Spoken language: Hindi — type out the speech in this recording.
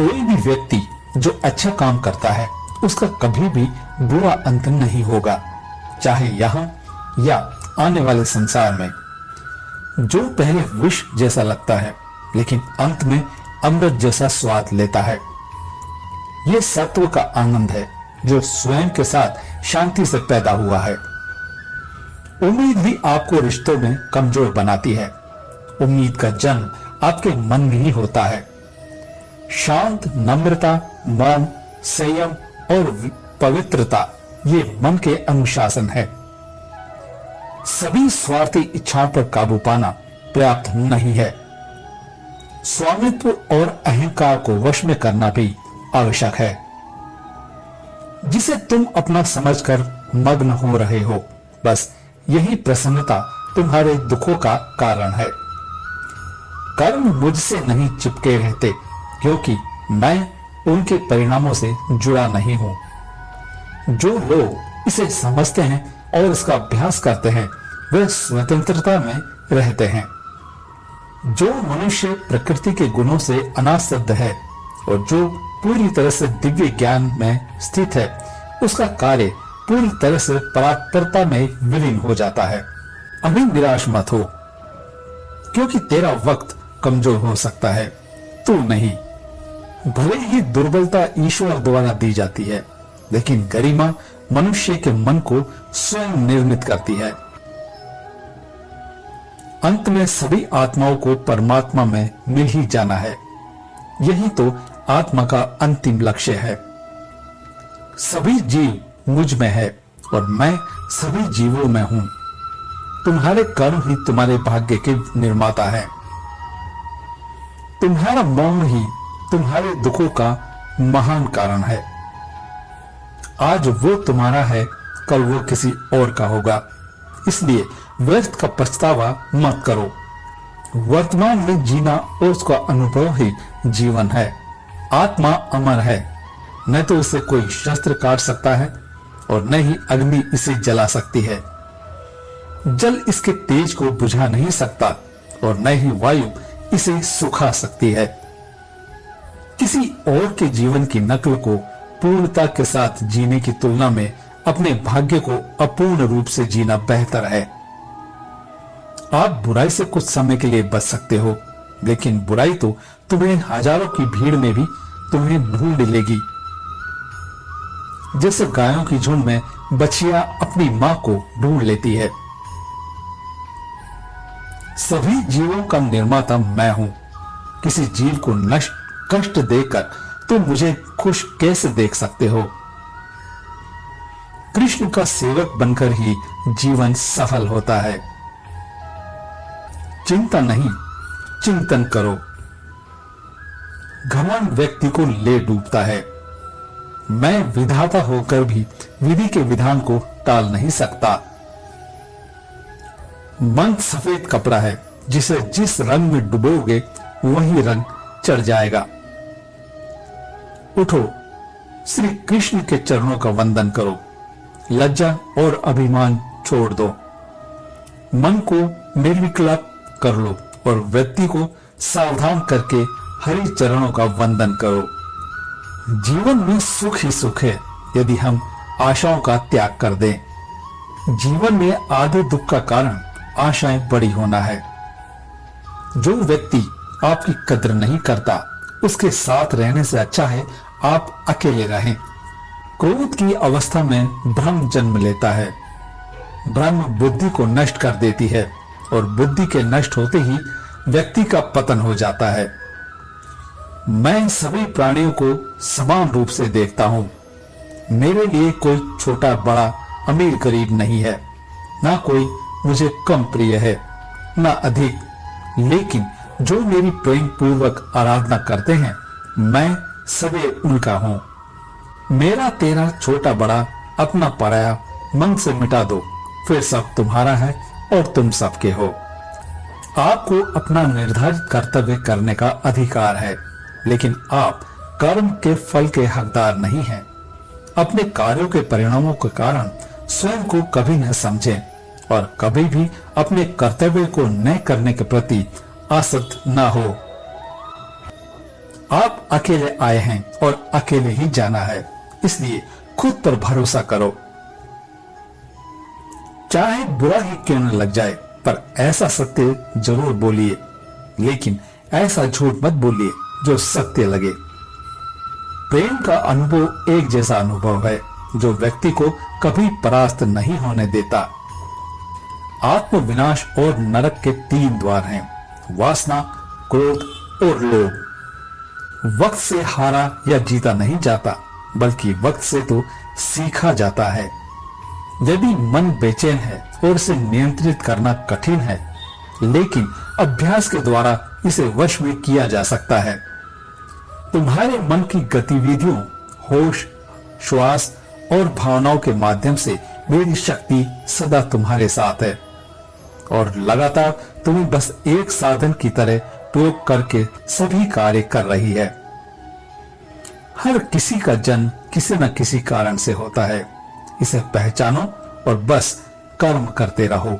कोई भी व्यक्ति जो अच्छा काम करता है उसका कभी भी बुरा अंत नहीं होगा, चाहे यहाँ या आने वाले संसार में। जो पहले विष जैसा लगता है लेकिन अंत में अमृत जैसा स्वाद लेता है, ये सत्व का आनंद है जो स्वयं के साथ शांति से पैदा हुआ है। उम्मीद भी आपको रिश्तों में कमजोर बनाती है। उम्मीद का जन्म आपके मन में ही होता है। शांत, नम्रता, मौन, संयम और पवित्रता ये मन के अनुशासन है। सभी स्वार्थी इच्छाओं पर काबू पाना पर्याप्त नहीं है। स्वामित्व और अहंकार को वश में करना भी आवश्यक है, जिसे तुम अपना समझकर मग्न हो रहे हो। बस यही प्रसन्नता तुम्हारे दुखों का कारण है। कर्म मुझसे नहीं चिपके रहते क्योंकि मैं उनके परिणामों से जुड़ा नहीं हूं। जो लोग इसे समझते हैं और इसका अभ्यास करते हैं वे स्वतंत्रता में रहते हैं। जो मनुष्य प्रकृति के गुणों से अनासक्त है और जो पूरी तरह से दिव्य ज्ञान में स्थित है, उसका कार्य पूरी तरह से परात्परता में विलीन हो जाता है। अभी निराश मत हो, क्योंकि तेरा वक्त कमजोर हो सकता है, तू नहीं। भले ही दुर्बलता ईश्वर द्वारा दी जाती है, लेकिन गरिमा मनुष्य के मन को स्वयं निर्मित करती है। अंत में सभी आत्माओं को परमात्मा में मिल ही जाना है। यही तो आत्मा का अंतिम लक्ष्य है। सभी जीव मुझ में है और मैं सभी जीवों में हूं। तुम्हारे कर्म ही तुम्हारे भाग्य के निर्माता है। तुम्हारा मौन ही तुम्हारे दुखों का महान कारण है। आज वो तुम्हारा है, कल वो किसी और का होगा। इसलिए व्यर्थ का पछतावा मत करो। वर्तमान में जीना और उसका अनुभव ही जीवन है। आत्मा अमर है, न तो इसे कोई शस्त्र काट सकता है और न ही अग्नि इसे जला सकती है। जल इसके तेज को बुझा नहीं सकता और न ही वायु इसे सुखा सकती है। किसी और के जीवन की नकल को पूर्णता के साथ जीने की तुलना में अपने भाग्य को अपूर्ण रूप से जीना बेहतर है। आप बुराई से कुछ समय के लिए बच सकते हो, लेकिन बुराई तो तुम्हें हजारों की भीड़ में भी तुम्हें ढूंढ लेगी। जैसे गायों की झुंड में बछिया अपनी मां को ढूंढ लेती है। सभी जीवों का निर्माता मैं हूं। किसी जीव को नष्ट कष्ट देकर तुम मुझे खुश कैसे देख सकते हो? कृष्ण का सेवक बनकर ही जीवन सफल होता है। चिंता नहीं, चिंतन करो। घमंड व्यक्ति को ले डूबता है। मैं विधाता होकर भी विधि के विधान को टाल नहीं सकता। मन सफेद कपड़ा है, जिसे जिस रंग में डुबोगे वही रंग चढ़ जाएगा। उठो, श्री कृष्ण के चरणों का वंदन करो। लज्जा और अभिमान छोड़ दो। मन को निर्विकल्प कर लो और व्यक्ति को सावधान करके हरि चरणों का वंदन करो। जीवन में सुख ही सुख है यदि हम आशाओं का त्याग कर दें। जीवन में आधे दुख का कारण आशाएं बड़ी होना है। जो व्यक्ति आपकी कद्र नहीं करता, उसके साथ रहने से अच्छा है आप अकेले रहें। क्रोध की अवस्था में भ्रम जन्म लेता है। भ्रम बुद्धि को नष्ट कर देती है और बुद्धि के नष्ट होते ही व्यक्ति का पतन हो जाता है। मैं सभी प्राणियों को समान रूप से देखता हूं। मेरे लिए कोई छोटा बड़ा अमीर गरीब नहीं है, ना कोई मुझे कम प्रिय है ना अधिक। लेकिन जो मेरी प्रेम पूर्वक आराधना करते हैं, मैं सदैव उनका हूं। मेरा तेरा छोटा बड़ा अपना पराया मन से मिटा दो, फिर सब तुम्हारा है और तुम सबके हो। आपको अपना निर्धारित कर्तव्य करने का अधिकार है, लेकिन आप कर्म के फल के हकदार नहीं हैं। अपने कार्यों के परिणामों के कारण स्वयं को कभी न समझें और कभी भी अपने कर्तव्य को न करने के प्रति आसक्त न हो। आप अकेले आए हैं और अकेले ही जाना है, इसलिए खुद पर भरोसा करो। चाहे बुरा ही क्यों न लग जाए, पर ऐसा सत्य जरूर बोलिए, लेकिन ऐसा झूठ मत बोलिए जो सत्य लगे। प्रेम का अनुभव एक जैसा अनुभव है जो व्यक्ति को कभी परास्त नहीं होने देता। आत्म विनाश और नरक के 3 द्वार हैं, वासना, क्रोध और लोभ। वक्त से हारा या जीता नहीं जाता, बल्कि वक्त से तो सीखा जाता है। यदि मन बेचैन है और इसे नियंत्रित करना कठिन है, लेकिन अभ्यास के द्वारा इसे वश में किया जा सकता है। तुम्हारे मन की गतिविधियों, होश, श्वास और भावनाओं के माध्यम से मेरी शक्ति सदा तुम्हारे साथ है और लगातार तुम्हें बस एक साधन की तरह प्रयोग करके सभी कार्य कर रही है। हर किसी का जन्म किसी न किसी कारण से होता है, इसे पहचानो और बस कर्म करते रहो।